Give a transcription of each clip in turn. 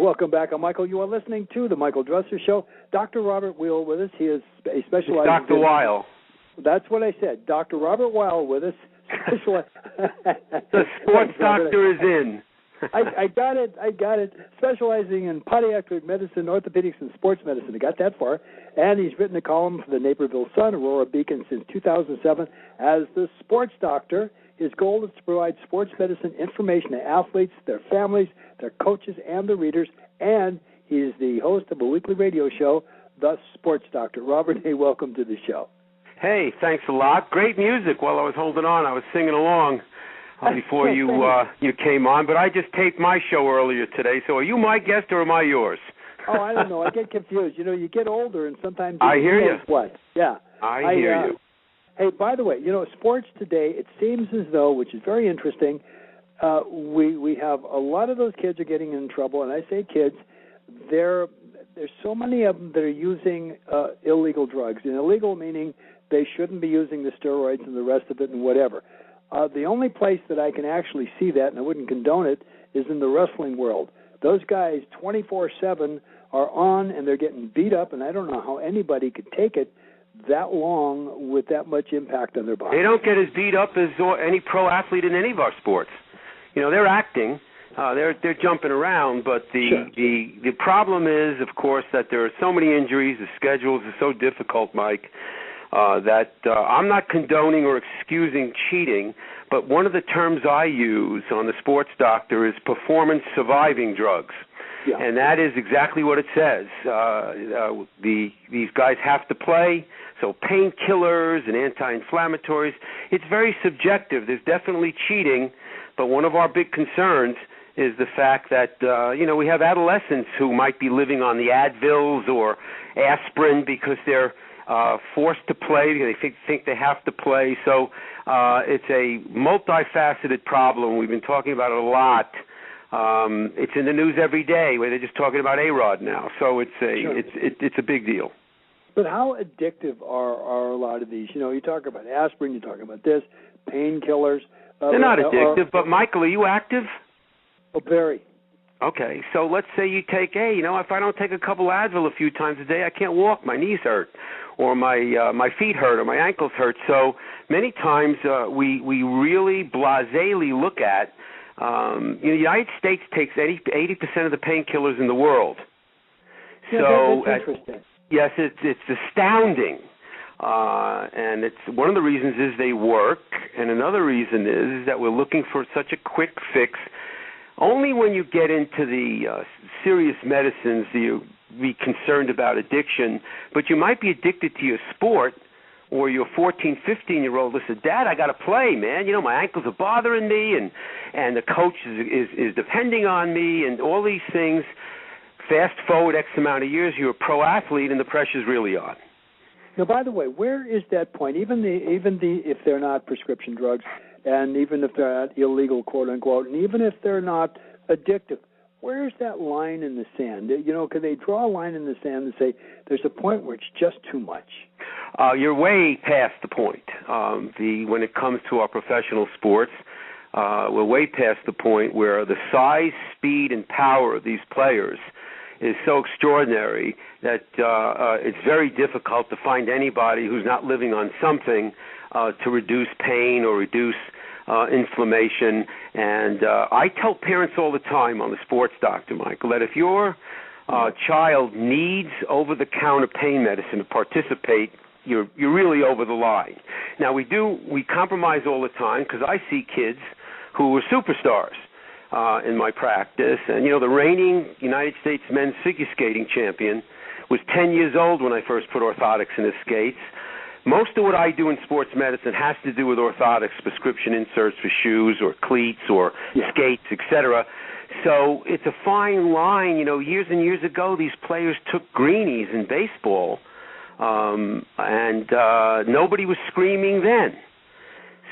Welcome back. I'm Michael. You are listening to The Michael Dresser Show. Dr. Robert Weil with us. He is a specialized... Dr. Weil. That's what I said. Dr. Robert Weil with us. The sports doctor is in. I got it. Specializing in podiatric medicine, orthopedics, and sports medicine. I got that far. And he's written a column for the Naperville Sun, Aurora Beacon since 2007 as the sports doctor. His goal is to provide sports medicine information to athletes, their families, their coaches, and the readers. And he is the host of a weekly radio show, The Sports Doctor. Robert, hey, welcome to the show. Hey, thanks a lot. Great music while I was holding on. I was singing along before you came on, but I just taped my show earlier today. So are you my guest or am I yours? Oh, I don't know. I get confused. You know, you get older and sometimes I hear you. What? Yeah. I hear you. Hey, by the way, you know, sports today, it seems as though, which is very interesting, we have a lot of those kids are getting in trouble, and I say kids, there's so many of them that are using illegal drugs. And illegal meaning they shouldn't be using the steroids and the rest of it and whatever. The only place that I can actually see that, and I wouldn't condone it, is in the wrestling world. Those guys 24/7 are on, and they're getting beat up, and I don't know how anybody could take it that long with that much impact on their body. They don't get as beat up as any pro athlete in any of our sports. You know, they're acting, they're jumping around, but the problem is, of course, that there are so many injuries. The schedules are so difficult, Mike, that I'm not condoning or excusing cheating, but one of the terms I use on the Sports Doctor is performance surviving drugs. Yeah. And that is exactly what it says. These guys have to play, so painkillers and anti-inflammatories, it's very subjective. There's definitely cheating, but one of our big concerns is the fact that, we have adolescents who might be living on the Advils or aspirin because they're forced to play. They think they have to play. So it's a multifaceted problem. We've been talking about it a lot. It's in the news every day where they're just talking about A-Rod now. So it's a big deal. But how addictive are a lot of these? You know, you talk about aspirin, you talk about this, painkillers. They're not addictive, but Michael, are you active? Oh, very. Okay, so let's say you take if I don't take a couple Advil a few times a day, I can't walk, my knees hurt, or my feet hurt, or my ankles hurt. So many times we really blasely look at, the United States takes 80% of the painkillers in the world. Yeah, so that's interesting. Yes, it's astounding. And it's one of the reasons is they work, and another reason is that we're looking for such a quick fix. Only when you get into the serious medicines do you be concerned about addiction, but you might be addicted to your sport, or your 14, 15-year-old who said, Dad, I got to play, man. You know, my ankles are bothering me, and the coach is depending on me, and all these things. Fast forward X amount of years, you're a pro athlete, and the pressure's really on. Now, by the way, where is that point? Even if they're not prescription drugs, and even if they're not illegal, quote unquote, and even if they're not addictive, where's that line in the sand? You know, can they draw a line in the sand and say there's a point where it's just too much? You're way past the point. When it comes to our professional sports, we're way past the point where the size, speed, and power of these players is so extraordinary that it's very difficult to find anybody who's not living on something to reduce pain or reduce inflammation. And I tell parents all the time on the Sports Doctor, Michael, that if your child needs over-the-counter pain medicine to participate, you're really over the line. Now, we compromise all the time because I see kids who are superstars in my practice. And, the reigning United States men's figure skating champion was 10 years old when I first put orthotics in his skates. Most of what I do in sports medicine has to do with orthotics, prescription inserts for shoes or cleats or skates, etc. So it's a fine line. Years and years ago, these players took greenies in baseball, and nobody was screaming then.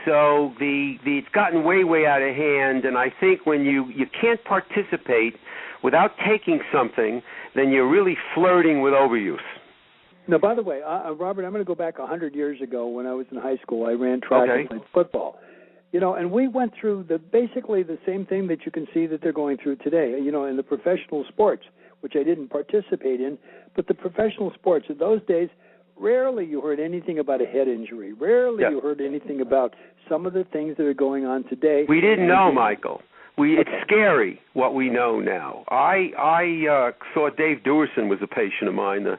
So it's gotten way, way out of hand, and I think when you can't participate without taking something, then you're really flirting with overuse. Now, by the way, Robert, I'm going to go back 100 years ago when I was in high school. I ran track and played football. And we went through basically the same thing that you can see that they're going through today, in the professional sports, which I didn't participate in, but the professional sports in those days, rarely you heard anything about a head injury. Rarely you heard anything about some of the things that are going on today. We didn't know, Michael. It's scary what we know now. I saw Dave Dewerson was a patient of mine, the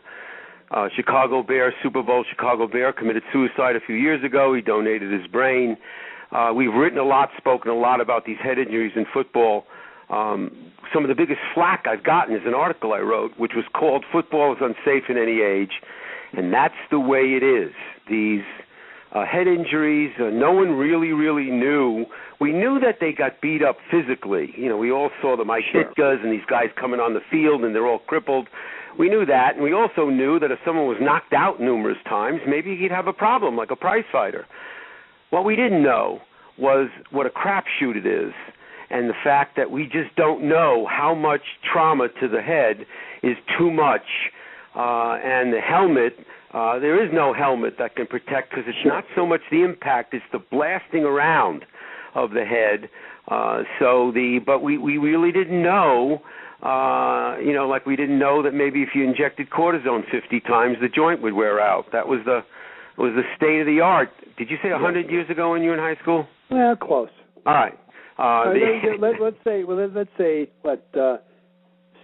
Chicago Bear, Super Bowl Chicago Bear, committed suicide a few years ago. He donated his brain. We've written a lot, spoken a lot about these head injuries in football. Some of the biggest flack I've gotten is an article I wrote, which was called "Football is Unsafe in Any Age," and that's the way it is. These head injuries, no one really knew. We knew that they got beat up physically. We all saw the Mike Ditkas and these guys coming on the field, and they're all crippled. We knew that, and we also knew that if someone was knocked out numerous times, maybe he'd have a problem, like a prize fighter. What we didn't know was what a crapshoot it is, and the fact that we just don't know how much trauma to the head is too much. And the helmet, there is no helmet that can protect, because it's not so much the impact, it's the blasting around of the head. But we really didn't know, like we didn't know that maybe if you injected cortisone 50 times, the joint would wear out. That was the state of the art. Did you say 100 years ago when you were in high school? Well, close. All right. Let's say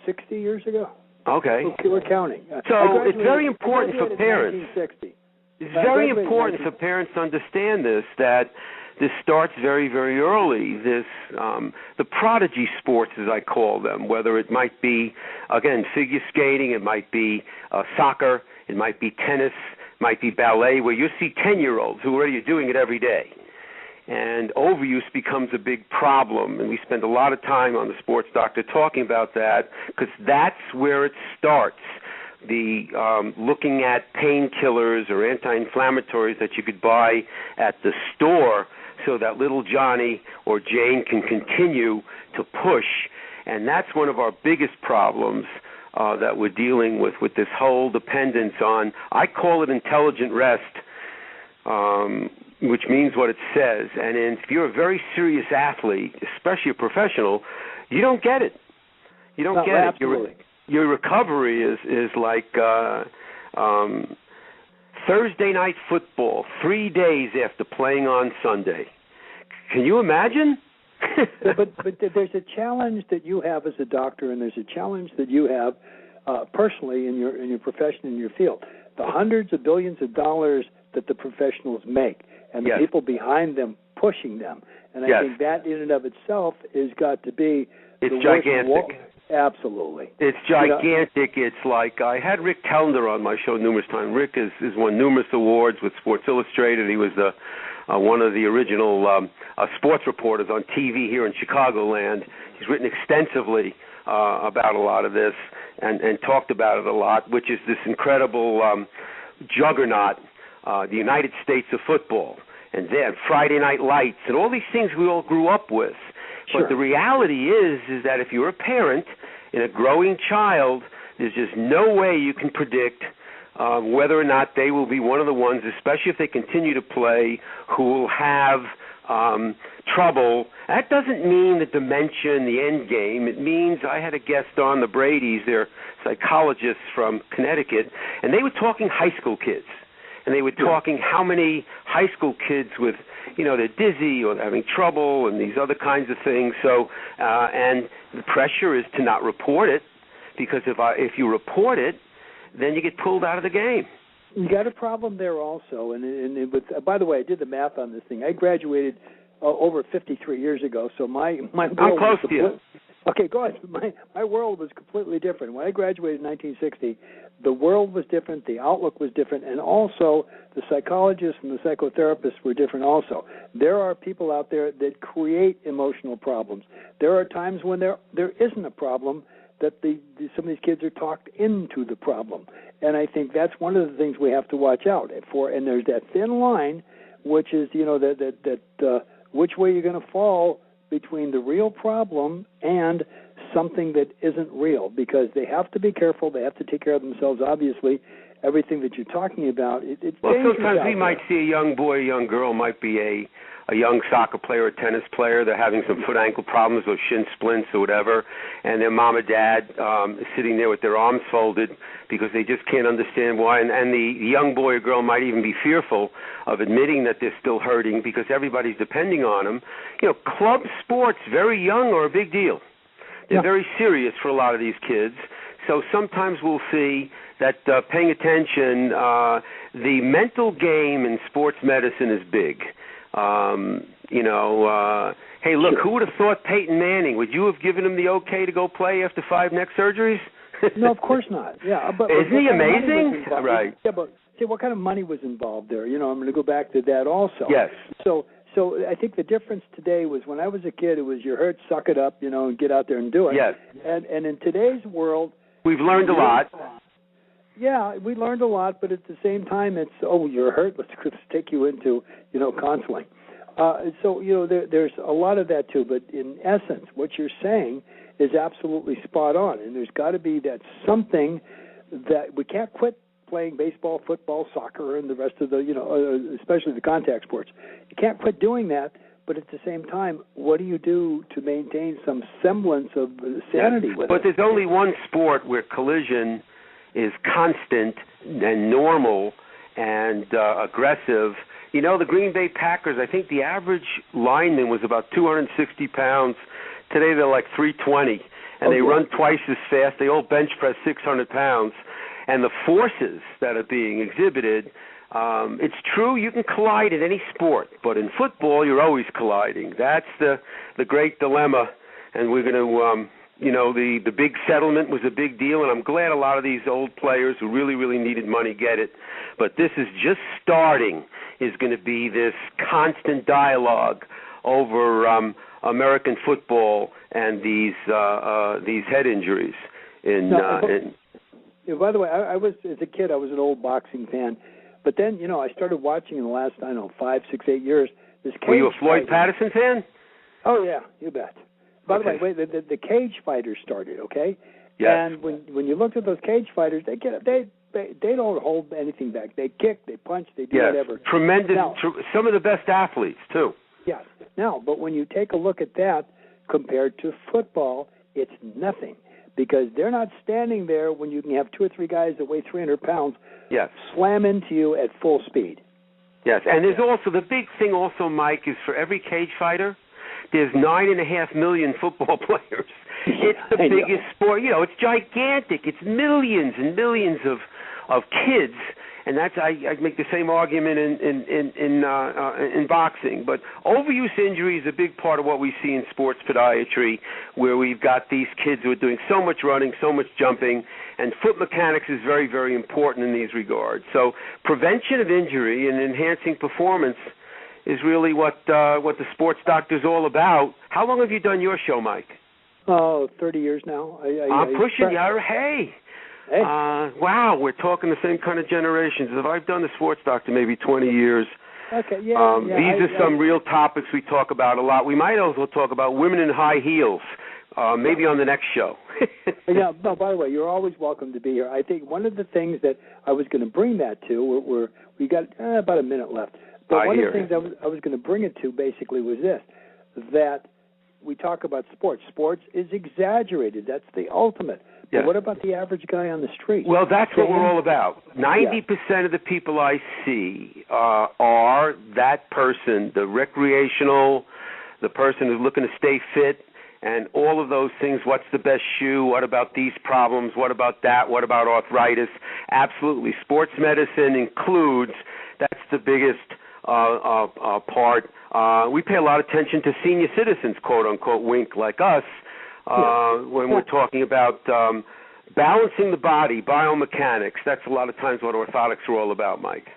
60 years ago. Okay. We're counting. So it's very important for parents. 1960. It's very important for parents to understand this, that this starts very, very early. This the prodigy sports, as I call them, whether it might be, again, figure skating, it might be soccer, it might be tennis, it might be ballet, where you see 10-year-olds who already are doing it every day. And overuse becomes a big problem, and we spend a lot of time on the Sports Doctor talking about that, because that's where it starts. The looking at painkillers or anti-inflammatories that you could buy at the store so that little Johnny or Jane can continue to push. And that's one of our biggest problems that we're dealing with this whole dependence on, I call it intelligent rest, which means what it says. And if you're a very serious athlete, especially a professional, you don't get it. You don't get absolutely. it. Your recovery is like Thursday night football, 3 days after playing on Sunday. Can you imagine? but there's a challenge that you have as a doctor, and there's a challenge that you have personally in your profession, in your field. The hundreds of billions of dollars that the professionals make, and the people behind them pushing them. And I think that in and of itself has got to be gigantic. Absolutely. It's gigantic. It's like, I had Rick Tellender on my show numerous times. Rick has won numerous awards with Sports Illustrated. He was one of the original sports reporters on TV here in Chicagoland. He's written extensively about a lot of this and talked about it a lot, which is this incredible juggernaut, the United States of football, and then Friday Night Lights, and all these things we all grew up with. But the reality is that if you're a parent in a growing child, there's just no way you can predict whether or not they will be one of the ones, especially if they continue to play, who will have trouble. That doesn't mean the dementia and the end game. It means, I had a guest on, the Brady's, they're psychologists from Connecticut, and they were talking high school kids. And they were talking how many high school kids with, they're dizzy or they're having trouble and these other kinds of things. So, and the pressure is to not report it, because if you report it, then you get pulled out of the game. You got a problem there also. And by the way, I did the math on this thing. I graduated over 53 years ago, so my world I'm close to you. Okay, go ahead. My world was completely different. When I graduated in 1960, the world was different, the outlook was different, and also the psychologists and the psychotherapists were different also. There are people out there that create emotional problems. There are times when there isn't a problem, that some of these kids are talked into the problem. And I think that's one of the things we have to watch out for. And there's that thin line, which is, which way you're going to fall between the real problem and something that isn't real, because they have to be careful. They have to take care of themselves. Obviously, everything that you're talking about, it's dangerous. Sometimes we might see a young boy, a young girl might be a young soccer player or tennis player. They're having some foot ankle problems or shin splints or whatever, and their mom or dad is sitting there with their arms folded because they just can't understand why. And the young boy or girl might even be fearful of admitting that they're still hurting because everybody's depending on them. Club sports, very young, are a big deal. They're very serious for a lot of these kids. So sometimes we'll see that paying attention, the mental game in sports medicine is big. Hey, look, who would have thought Peyton Manning? Would you have given him the okay to go play after 5 neck surgeries? No, of course not. Yeah, but isn't he amazing? Right. Yeah, but see, what kind of money was involved there? I'm going to go back to that also. Yes. So I think the difference today was when I was a kid, it was you're hurt, suck it up, and get out there and do it. Yes. And in today's world, we've learned a lot. Yeah, we learned a lot, but at the same time, it's you're hurt. Let's take you into counseling. There's a lot of that too. But in essence, what you're saying is absolutely spot on, and there's got to be that something that we can't quit playing baseball, football, soccer, and the rest of the especially the contact sports. You can't quit doing that. But at the same time, what do you do to maintain some semblance of sanity with it? But there's only one sport where collision is constant and normal and aggressive. The Green Bay Packers, I think the average lineman was about 260 pounds. Today they're like 320, and they run twice as fast. They all bench press 600 pounds. And the forces that are being exhibited, it's true you can collide in any sport, but in football you're always colliding. That's the great dilemma, and we're going to the big settlement was a big deal, and I'm glad a lot of these old players who really, really needed money get it. But this is just starting, is going to be this constant dialogue over American football and these head injuries. By the way, I was, as a kid, I was an old boxing fan. But then, I started watching in the last, 5, 6, 8 years. Were you a Floyd Patterson fan? Oh, yeah, you bet. By the way, the cage fighters started, okay? Yes. And when you looked at those cage fighters, they don't hold anything back. They kick, they punch, they do whatever. Tremendous. Some of the best athletes, too. Yes. Now, but when you take a look at that compared to football, it's nothing. Because they're not standing there when you can have 2 or 3 guys that weigh 300 pounds slam into you at full speed. Yes, and there's also, the big thing also, Mike, is for every cage fighter, there's 9.5 million football players. It's the biggest sport. It's gigantic. It's millions and millions of kids, and that's I make the same argument in boxing. But overuse injury is a big part of what we see in sports podiatry, where we've got these kids who are doing so much running, so much jumping, and foot mechanics is very, very important in these regards. So prevention of injury and enhancing performance is really what the sports doctor's all about. How long have you done your show, Mike? 30 years now. I'm pushing you. Hey. Wow, we're talking the same kind of generations. I've done the sports doctor maybe 20 years. Okay, yeah. These are some real topics we talk about a lot. We might also talk about women in high heels, maybe on the next show. No, by the way, you're always welcome to be here. I think one of the things that I was going to bring that to, we got about a minute left, but one of the things I was going to bring it to basically was this, that we talk about sports. Sports is exaggerated. That's the ultimate. Yeah. But what about the average guy on the street? Well, that's what we're all about. 90% of the people I see are that person, the recreational, the person who's looking to stay fit, and all of those things. What's the best shoe? What about these problems? What about that? What about arthritis? Absolutely. Sports medicine includes, that's the biggest part. We pay a lot of attention to senior citizens, quote-unquote, wink, like us, when we're talking about balancing the body, biomechanics. That's a lot of times what orthotics are all about, Mike.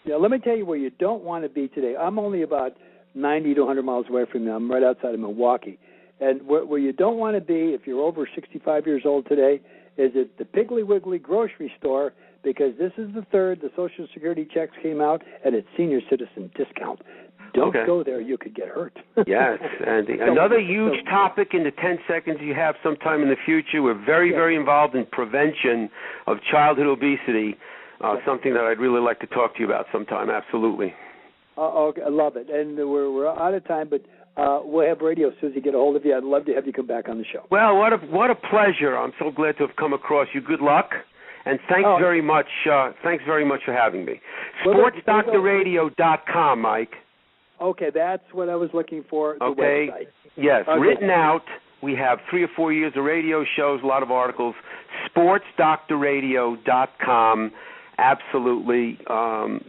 Yeah, let me tell you where you don't want to be today. I'm only about 90 to 100 miles away from you. I'm right outside of Milwaukee. And where you don't want to be if you're over 65 years old today is at the Piggly Wiggly grocery store, because this is the third. The Social Security checks came out, and it's senior citizen discount. Don't go there. You could get hurt. Yes. And another huge topic in the 10 seconds you have sometime in the future, we're very, very involved in prevention of childhood obesity, something that I'd really like to talk to you about sometime. Absolutely. Okay, I love it. And we're out of time, but we'll have radio as soon as you get a hold of you. I'd love to have you come back on the show. Well, what a pleasure. I'm so glad to have come across you. Good luck. And thanks very much. Thanks very much for having me. SportsDoctorRadio.com, Mike. Okay, that's what I was looking for. The website. Yes, written out. We have 3 or 4 years of radio shows, a lot of articles. SportsDoctorRadio.com. Absolutely.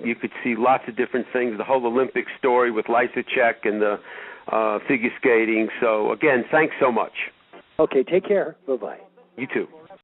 You could see lots of different things. The whole Olympic story with Lysacek and the figure skating. So again, thanks so much. Okay, take care. Bye bye. You too.